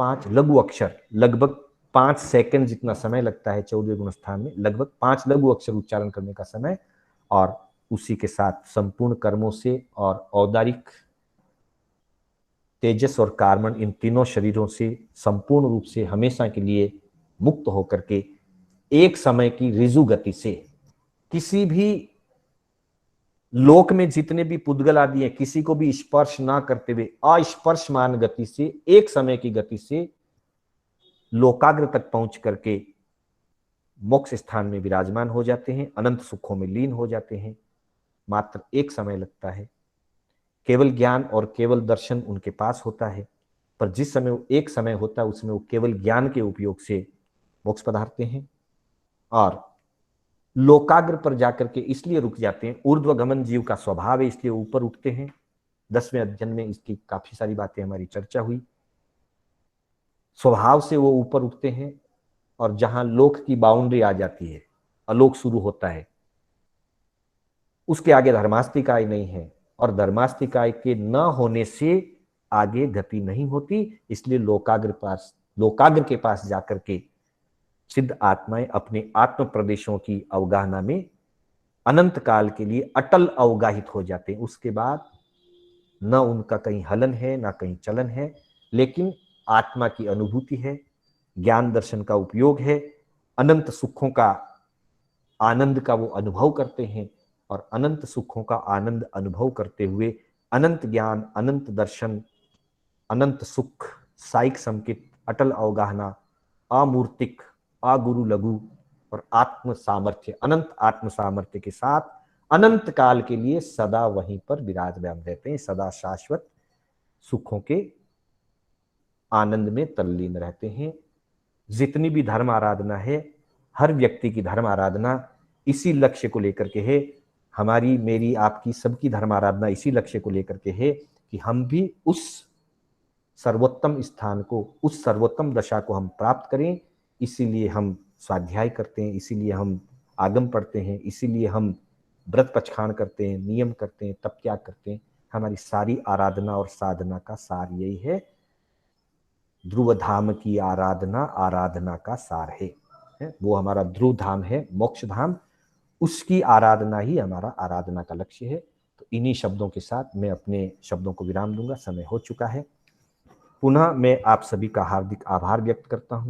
5 लघु अक्षर, लगभग 5 सेकंड जितना समय लगता है 14वें गुणस्थान में, लगभग 5 लघु अक्षर उच्चारण करने का समय, और उसी के साथ संपूर्ण कर्मों से और औदारिक, तेजस और कार्बन, इन तीनों शरीरों से संपूर्ण रूप से हमेशा के लिए मुक्त होकर के एक समय की ऋजु गति से, किसी भी लोक में जितने भी पुद्गल आदि हैं, किसी को भी स्पर्श ना करते हुए अस्पर्शमान गति से, एक समय की गति से लोकाग्र तक पहुंच करके मोक्ष स्थान में विराजमान हो जाते हैं, अनंत सुखों में लीन हो जाते हैं। मात्र एक समय लगता है, केवल ज्ञान और केवल दर्शन उनके पास होता है, पर जिस समय एक समय होता है उसमें वो केवल ज्ञान के उपयोग से मोक्ष पधारते हैं, और लोकाग्र पर जाकर के इसलिए रुक जाते हैं, ऊर्ध्वगमन जीव का स्वभाव है इसलिए ऊपर उठते हैं। 10वें अध्ययन में इसकी काफी सारी बातें हमारी चर्चा हुई। स्वभाव से वो ऊपर उठते हैं और जहां लोक की बाउंड्री आ जाती है, अलोक शुरू होता है, उसके आगे धर्मास्तिकाय नहीं है और धर्मास्तिकाय के न होने से आगे गति नहीं होती। इसलिए लोकाग्र के पास जाकर के सिद्ध आत्माएं अपने आत्म प्रदेशों की अवगाहना में अनंत काल के लिए अटल अवगाहित हो जाते हैं। उसके बाद न उनका कहीं हलन है न कहीं चलन है, लेकिन आत्मा की अनुभूति है, ज्ञान दर्शन का उपयोग है, अनंत सुखों का आनंद का वो अनुभव करते हैं और अनंत सुखों का आनंद अनुभव करते हुए अनंत ज्ञान, अनंत दर्शन, अनंत सुख, साइक संकित, अटल अवगाहना, अमूर्तिक, अगुरु लघु और आत्म सामर्थ्य, अनंत आत्म सामर्थ्य के साथ अनंत काल के लिए सदा वहीं पर विराजमान रहते हैं, सदा शाश्वत सुखों के आनंद में तल्लीन रहते हैं। जितनी भी धर्म आराधना है, हर व्यक्ति की धर्म आराधना इसी लक्ष्य को लेकर के है। हमारी, मेरी, आपकी, सबकी धर्म आराधना इसी लक्ष्य को लेकर के है कि हम भी उस सर्वोत्तम स्थान को, उस सर्वोत्तम दशा को हम प्राप्त करें। इसीलिए हम स्वाध्याय करते हैं, इसीलिए हम आगम पढ़ते हैं, इसीलिए हम व्रत पचखान करते हैं, नियम करते हैं, तप त्याग करते हैं। हमारी सारी आराधना और साधना का सार यही है। ध्रुव धाम की आराधना आराधना का सार है। वो हमारा ध्रुव धाम है, मोक्ष धाम, उसकी आराधना ही हमारा आराधना का लक्ष्य है। तो इन्हीं शब्दों के साथ मैं अपने शब्दों को विराम दूंगा, समय हो चुका है। पुनः मैं आप सभी का हार्दिक आभार व्यक्त करता हूं।